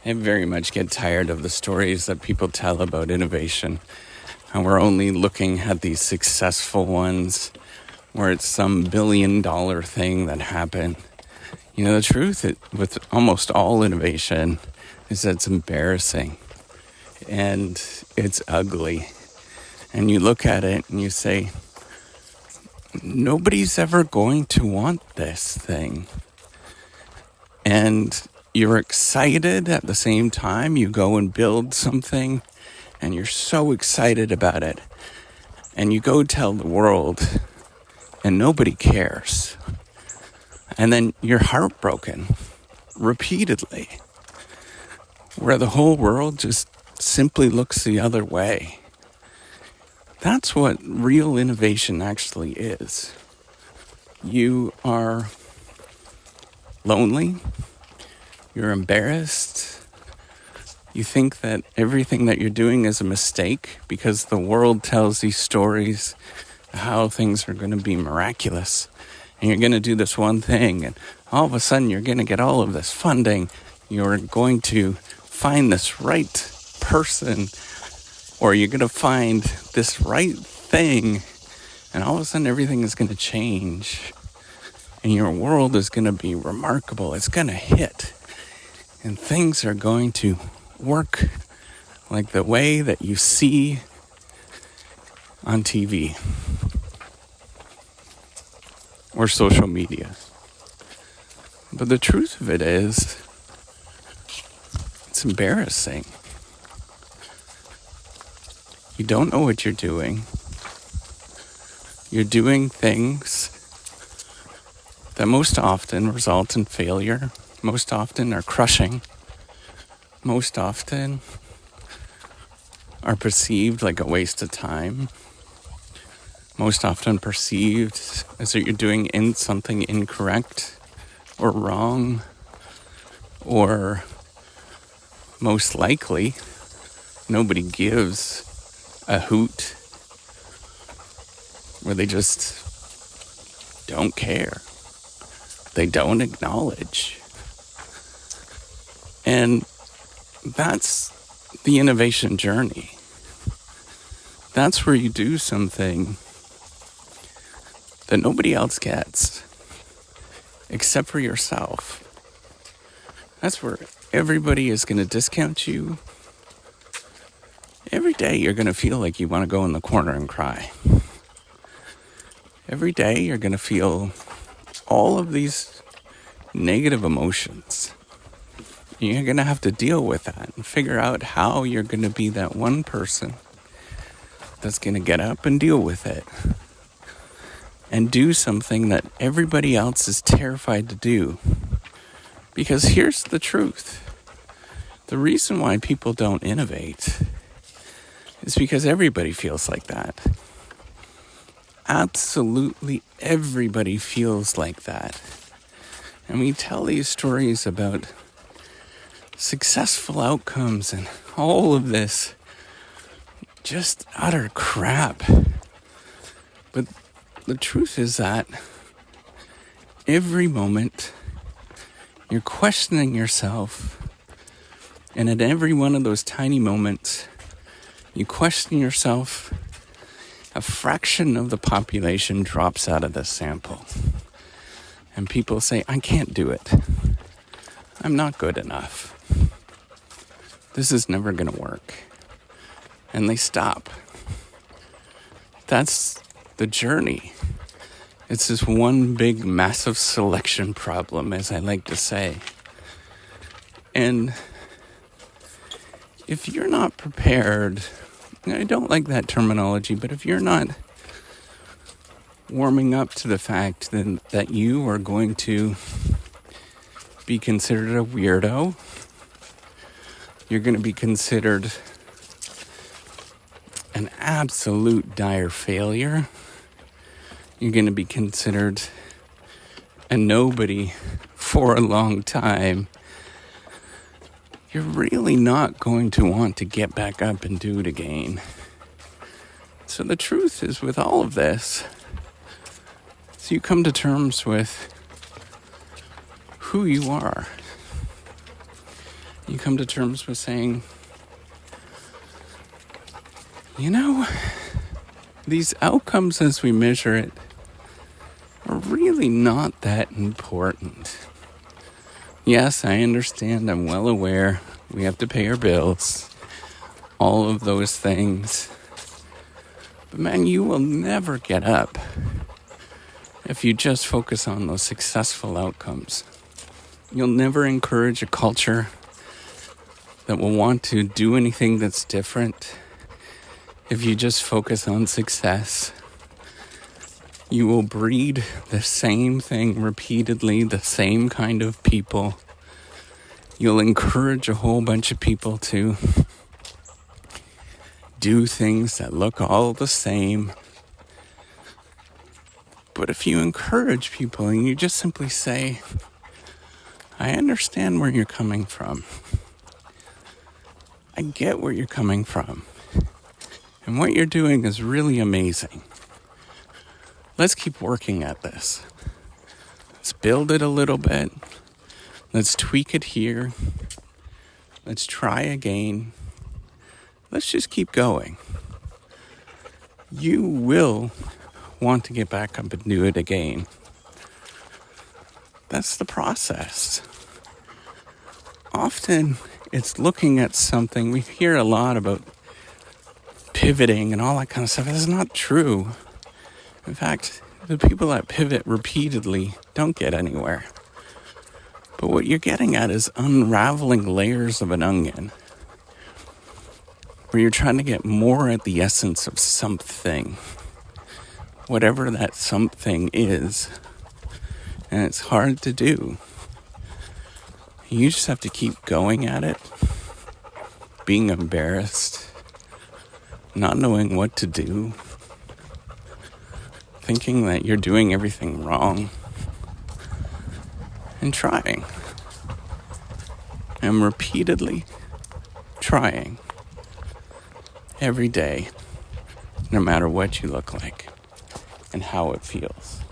I very much get tired of the stories that people tell about innovation. And we're only looking at these successful ones where it's some $1 billion thing that happened. You know, the truth with almost all innovation is that it's embarrassing and it's ugly. And you look at it and you say, nobody's ever going to want this thing. And you're excited at the same time. You go and build something and you're so excited about it. And you go tell the world and nobody cares. And then you're heartbroken repeatedly, where the whole world just simply looks the other way. That's what real innovation actually is. You are lonely. You're embarrassed. You think that everything that you're doing is a mistake because the world tells these stories of how things are going to be miraculous. And you're going to do this one thing, and all of a sudden you're going to get all of this funding. You're going to find this right person, or you're going to find this right thing, and all of a sudden everything is going to change. And your world is going to be remarkable. It's going to hit. And things are going to work like the way that you see on TV or social media. But the truth of it is, it's embarrassing. You don't know what you're doing. You're doing things that most often result in failure, most often are crushing, most often are perceived like a waste of time, most often perceived as that you're doing something incorrect or wrong, or most likely nobody gives a hoot, where they just don't care. They don't acknowledge. And that's the innovation journey. That's where you do something that nobody else gets, except for yourself. That's where everybody is going to discount you. Every day you're going to feel like you want to go in the corner and cry. Every day you're going to feel all of these negative emotions. You're going to have to deal with that and figure out how you're going to be that one person that's going to get up and deal with it and do something that everybody else is terrified to do. Because here's the truth. The reason why people don't innovate is because everybody feels like that. Absolutely everybody feels like that. And we tell these stories about successful outcomes and all of this just utter crap. But the truth is that every moment you're questioning yourself, and at every one of those tiny moments you question yourself, a fraction of the population drops out of the sample. And people say, I can't do it. I'm not good enough. This is never going to work. And they stop. That's the journey. It's this one big, massive selection problem, as I like to say. And if you're not prepared, I don't like that terminology, but if you're not warming up to the fact that you are going to be considered a weirdo, you're going to be considered an absolute dire failure, you're going to be considered a nobody for a long time, you're really not going to want to get back up and do it again. So the truth is, with all of this, so you come to terms with who you are. You come to terms with saying, you know, these outcomes as we measure it are really not that important. Yes, I understand, I'm well aware, we have to pay our bills, all of those things. But man, you will never get up if you just focus on those successful outcomes. You'll never encourage a culture that will want to do anything that's different if you just focus on success. You will breed the same thing repeatedly, the same kind of people. You'll encourage a whole bunch of people to do things that look all the same. But if you encourage people and you just simply say, I understand where you're coming from. I get where you're coming from. And what you're doing is really amazing. Let's keep working at this. Let's build it a little bit. Let's tweak it here. Let's try again. Let's just keep going. You will want to get back up and do it again. That's the process. Often it's looking at something. We hear a lot about pivoting and all that kind of stuff. That's not true. In fact, the people that pivot repeatedly don't get anywhere. But what you're getting at is unraveling layers of an onion, where you're trying to get more at the essence of something, whatever that something is. And it's hard to do. You just have to keep going at it, being embarrassed, not knowing what to do, thinking that you're doing everything wrong, and trying. And repeatedly trying every day, no matter what you look like and how it feels.